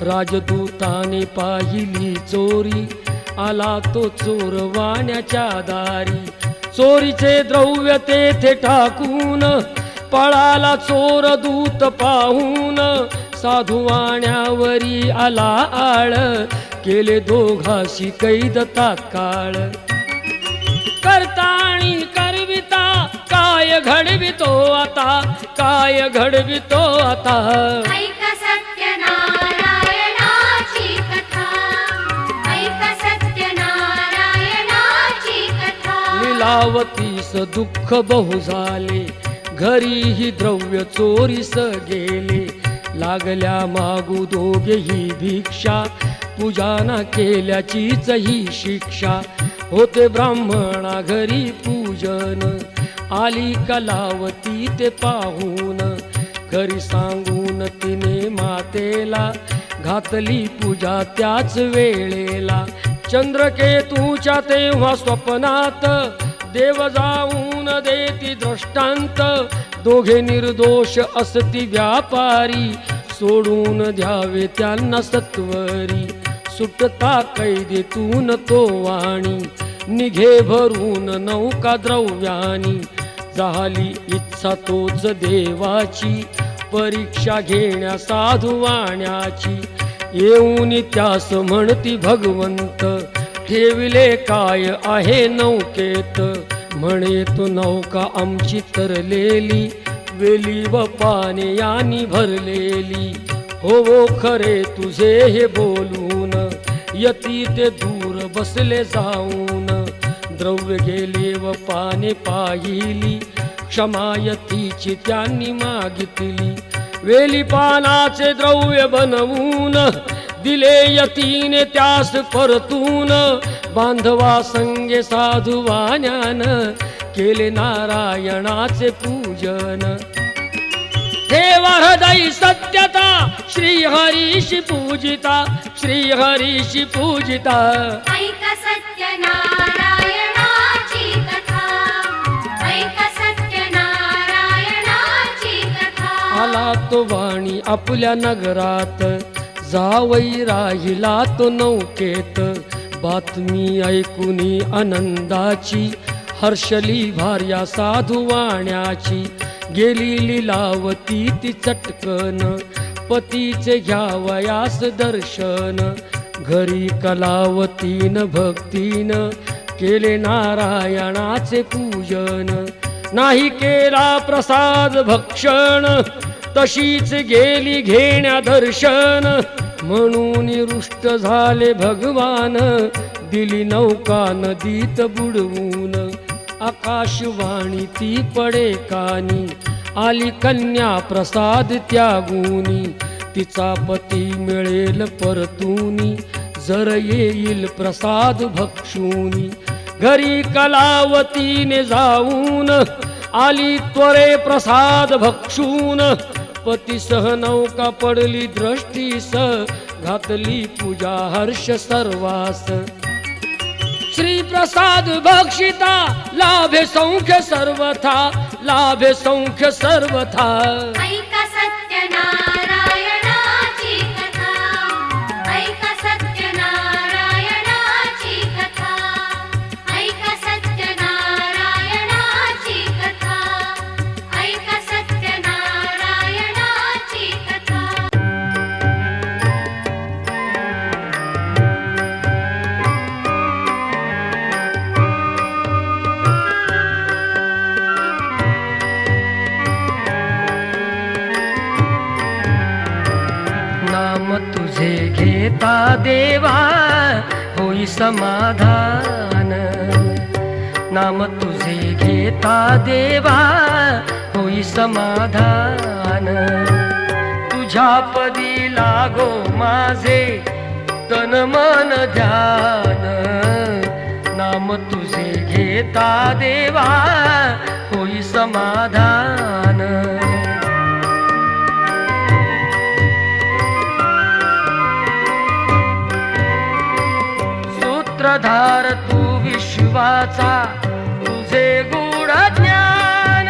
राजदूताने पाहिली चोरी आला तो चोर वाण्याच्या दारी चोरीचे द्रव्य तेथे टाकून पळाला चोर दूत पाहून साधुवाण्यावरी आला आळ केले दोघाशी कैद तात्काळ करताणी करविता काय घडवितो आता काय घडवितो आता ऐक सत्य नारायणाची कथा ऐक सत्य नारायणाची कथा लीलावतीस दुःख बहु झाले घरीही द्रव्य चोरीस गेले लागल्या मागू दोघेही भिक्षा पूजाना केल्याचीच ही शिक्षा होते ब्राह्मणा घरी पूजन आली कलावती ते पाहून घरी सांगून तिने मातेला घातली पूजा त्याच वेळेला चंद्रकेतूच्या तेव्हा स्वप्नात देव जाऊन देती दृष्टांत दोघे निर्दोष असती व्यापारी सोडून द्यावे त्यांना सत्वरी सुटता कैदेतून तो वाणी निघे भरून नौका द्रव्यानी झाली इच्छा तोच देवाची परीक्षा घेण्या साधुवाण्याची येऊन त्यास म्हणती भगवंत ठेविले काय आहे नौकेत म्हणे तो नौका आमची तरलेली वेली व पाने यानी भरलेली हो खरे तुझे हे बोलून यती ते दूर बसले जाऊन द्रव्य गेले व पाने पाहिली क्षमायतीची त्यांनी मागितली. वेली पानाचे द्रव्य बनवून दिले यतीने त्यास परतून. बांधवा संगे साधू वाण्यान केले नारायणाचे पूजन. देवा हृदयी सत्यता श्रीहरीशी पूजिता, श्रीहरीशी पूजिता. ऐका सत्यनारायणाची कथा, ऐका सत्यनारायणाची कथा. आला तो वाणी आपल्या नगरात, जावई राहिला तो नौकेत. बातमी ऐकुनी आनंदाची, हर्षली भार्या साधू वाण्याची. गेली लीलावती ती चटकन, पतीचे घ्यावयास दर्शन. घरी कलावतीन भक्तीन केले नारायणाचे पूजन. नाही केला प्रसाद भक्षण, तशीच गेली घेण्या दर्शन. म्हणून रुष्ट झाले भगवान, दिली नौका नदीत बुडवून. आकाशवाणी ती पडे कानी, आली कन्या प्रसाद त्यागुनी. तिचा पती मिळेल परतूनी, जर येईल प्रसाद भक्षुनी. घरी कलावतीने जाऊन आली त्वरे प्रसाद भक्षून. पतीसह नौका पडली दृष्टीस, घातली पूजा हर्ष सर्वास. श्री प्रसाद भक्षिता लाभे सौख्य सर्वथा, लाभे सौख्य सर्वथा. ऐका सत्यनारायणाची कथा, ऐका सत्यनारायणाची कथा, ऐका सत्यनारायणाची कथा, ऐका सत्यनारायणाची कथा. नाम तुझे घेता देवा होई समाधान. नाम तुझे घेता देवा होई समाधान. तुझ्या पदी लागो माझे तन मन ध्यान. नाम तुझे घेता देवा होई समाधान. सूत्रधार तू विश्वाचा, तुझे गूढ ज्ञान.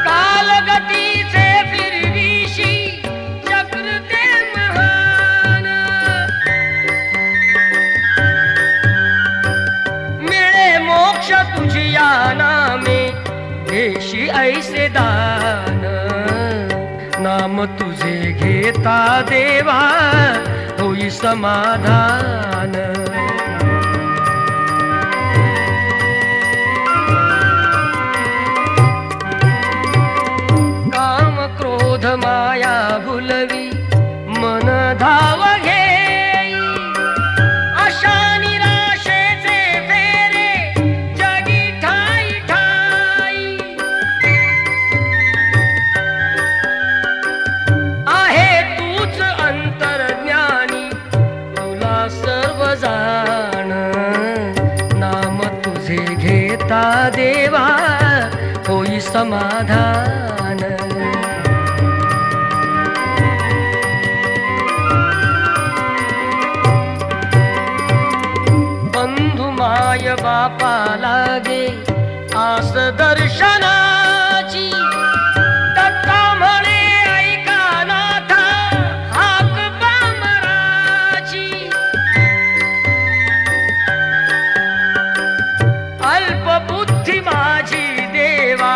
कालगतीचे फिरविशी चक्र ते महान. मिळे मोक्ष तुझिया नामे, देशी ऐसे दान. नाम तुझे घेता देवा होई समाधान. काम क्रोध माया भुलवी मन धाव घेई. अशा निराशेचे फेरे जगी ठाई ठाई. आहे तूच अंतर्ज्ञानी, तुला सर्व जाण. नाम तुझे घेता देवा होई समाधान. बंधु माय बापा लागे आस दर्शनाची. दत्ता म्हणे ऐका नाथा हाक पामराची. अल्पबुद्धी माझी देवा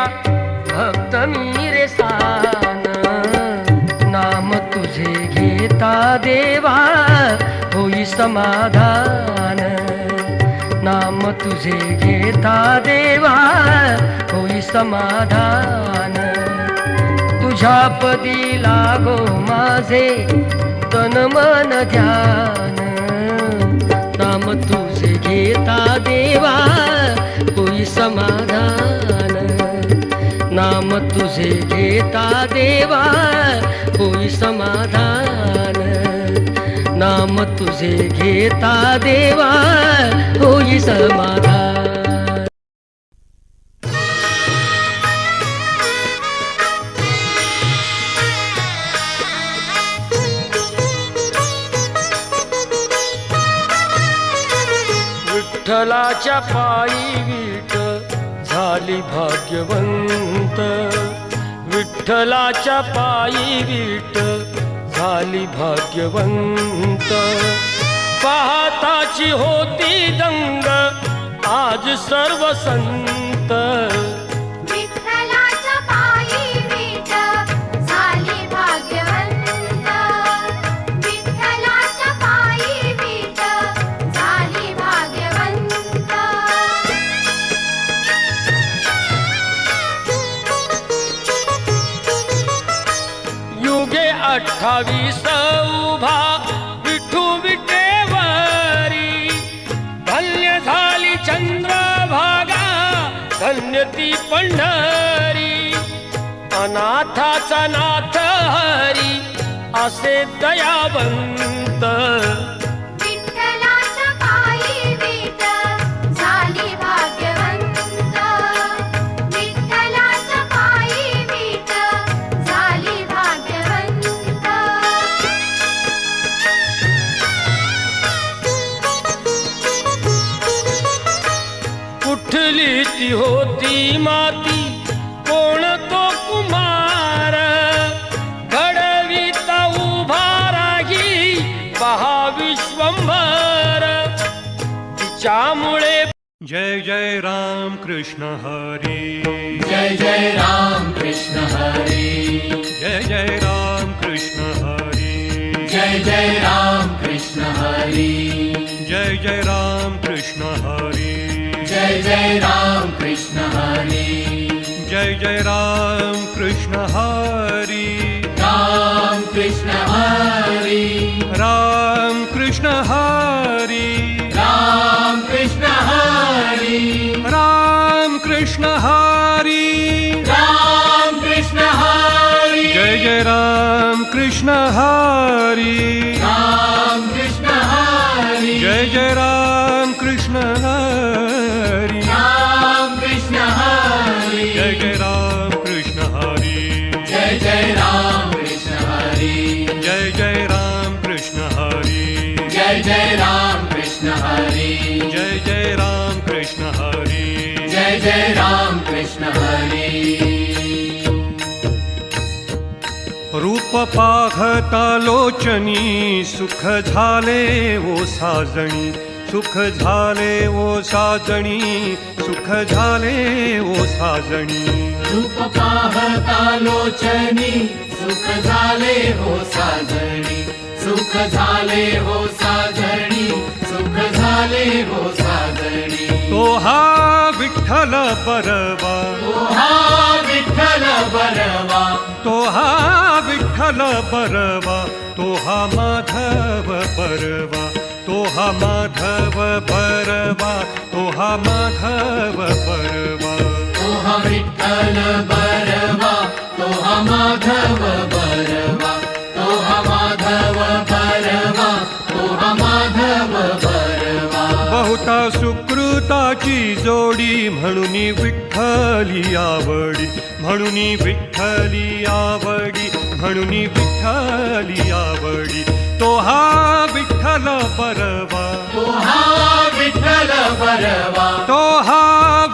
भक्त मी रे सान. नाम तुझे घेता देवा होई समाधान. नाम तुझे घेता देवा होई समाधान. तुझ्या पदी लागो माझे तन मन ध्यान. नाम तुझे घेता देवा होई समाधान. नाम तुझे घेता देवा होई समाधान, नाम तुझे घेता देवा होई समाधान. विठ्ठलाच्या पायी वीट झाली भाग्यवंत, विठ्ठलाच्या पायी वीट झाली भाग्यवंत. पाहताची होती दंग आज सर्व संत, विठ्ठलाच्या पायी वीट झाली भाग्यवंत, विठ्ठलाच्या पायी वीट झाली भाग्यवंत. युगे 28 उभा विठू विटेवरी, धन्य झाली चंद्रभागा धन्य ती पंढरी. अनाथाचा नाथ हरी असे दयावंत, विठ्ठलाच्या पायी वीट झाली भाग्यवंत, विठ्ठलाच्या पायी वीट झाली भाग्यवंत. कुठली ती होती माती कोण तो कुमार, घडविता उभा राही पहा विश्वंभर. तिच्यामुळे जय जय राम कृष्ण हरी, जय जय राम कृष्ण हरी, जय जय राम कृष्ण हरी, जय जय राम कृष्ण हरी, जय जय राम कृष्ण हरी, जय जय राम कृष्ण हरी, जय जय राम कृष्ण हरी, राम कृष्ण हरी, राम कृष्ण हरी, राम कृष्ण हरी, राम कृष्ण हरी, राम कृष्ण हरी, जय जय राम कृष्ण हरी, राम कृष्ण हरी, जय जय राम कृष्ण हरी, राम कृष्ण हरी, जय जय राम कृष्ण हरी, जय जय राम कृष्ण हरी, जय जय राम कृष्ण हरी, जय जय राम कृष्ण हरी, जय जय राम कृष्ण हरी, जय जय राम कृष्ण हरी. रूप पाहता लोचनी सुख झाले ओ साजणी, सुख झाले ओ साजणी, सुख झाले ओ साजणी. रूप पाहता लोचनी सुख झाले हो साजणी, सुख झाले हो साजणी, सुख झाले हो साजणी. तो हा विठ्ठल बरवा, तो हा विठ्ठल बरवा, तो हा विठ्ठल बरवा, तो हा माधव बरवा, तो हा माधव बरवा, तो हा माधव बरवा. तो हा विठ्ठल बरवा, तो हा माधव बरवा, तो हा माधव बरवा, तो हा माधव बरवा. बहुता सुकृताची जोडी म्हणून विठ्ठली आवडी, म्हणून विठ्ठली आवडी, म्हणून विठ्ठली आवडी. तो हा विठ्ठल बरवा, तो हा विठ्ठल बरवा, तो हा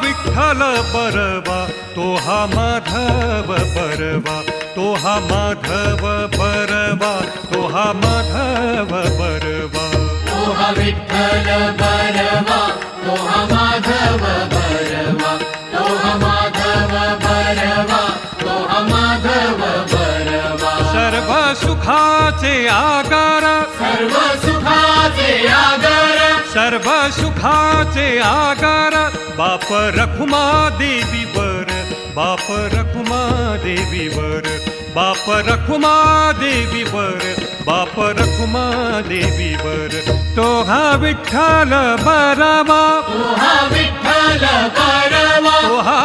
विठ्ठल बरवा, तो हा माधव बरवा, तो हा माधव बरवा, तो हा माधव बरवा. तो हा विठ्ठल बरवा, तो हा माधव बरवा, तो हा माधव बरवा, तो हा माधव बरवा. सर्व सुखाचे आगार, सर्व सुखाचे आगर, सर्व सुखाचे आगार, बाप रखुमा देवीवर, बाप रखुमा देवीवर, बाप रखुमा देवीवर, बाप रखुमा देवीवर. तो हा विठ्ठल बरवा, तो हा विठ्ठल बरवा, तो हा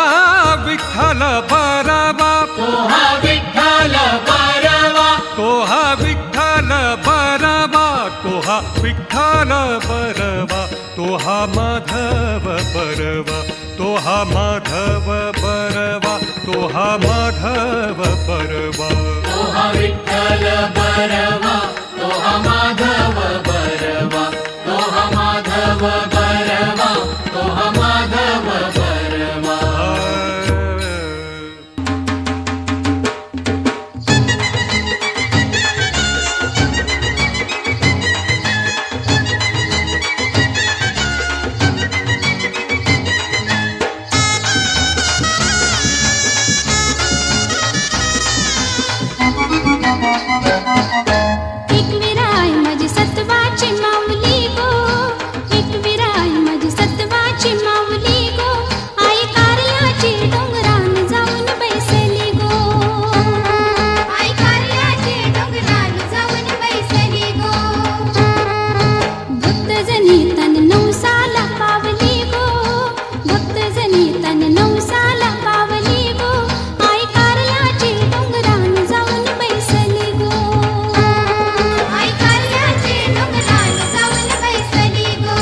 विठ्ठल बरवा तो हा विठ्ठल बरवा तो हा विठ्ठल बरवा तो हा विठ्ठल बरवा तो हा माधव बरवा तो हा माधव बरवा तो हा माधव बरवा तो हा विठ्ठल बरवा तो हा माधव बरवा तो हा माधव बरवा तो हा माधव बरवा एक विराय माझी सत्वाची माऊली गो एक विराय माझी सत्वाची माऊली गो आई कारल्याची डोंगरान जाऊन बैसली गो आई कारल्याची डोंगरान जाऊन बैसली गो भक्तजनी तन नवसाला पावली गो भक्तजनी तन नवसाला पावली गो आई कारल्याची डोंगरान जाऊन बैसली गो आई कारल्याची डोंगरान जाऊन बैसली गो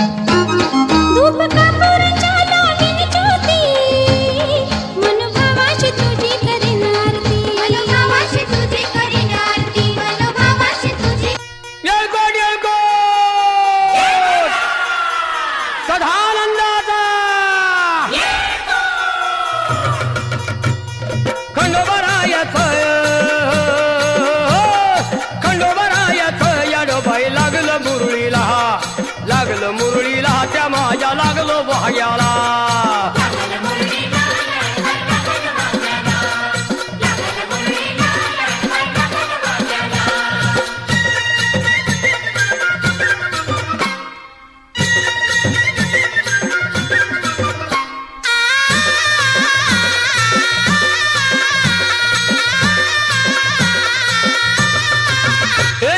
धूप कापूरच्या लावीन ज्योती मनोभावाशी तुझी करीन आरती मनोभावाशी तुझी करीन आरती मनोभावाशी तुझी येळकोट येळकोट सदानंदाचा खंडोबरायाचं याडोबाई लागलं मुरळीला त्या माझ्या लागलो भाग्याला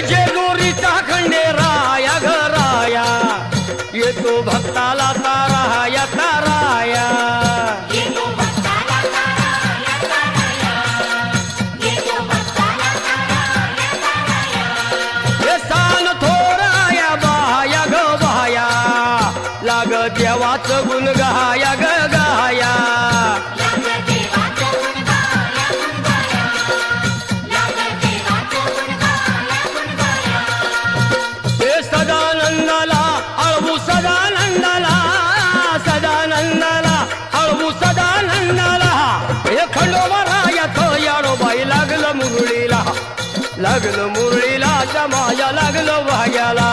जेजुरीचा खंडेराया घराया येतो भक्ताला ताराया ताराया हे सान थोराया बाया ग बाया लाग देवाचं गुण गाया ग गाया हे सदानंदाला अळवू सदानंदाला सदानंदाला अळवू सदानंदाला हे खंडोबरायाचं याडोबाई लागलं मुरळीला त्या माझ्या लागलं भाग्याला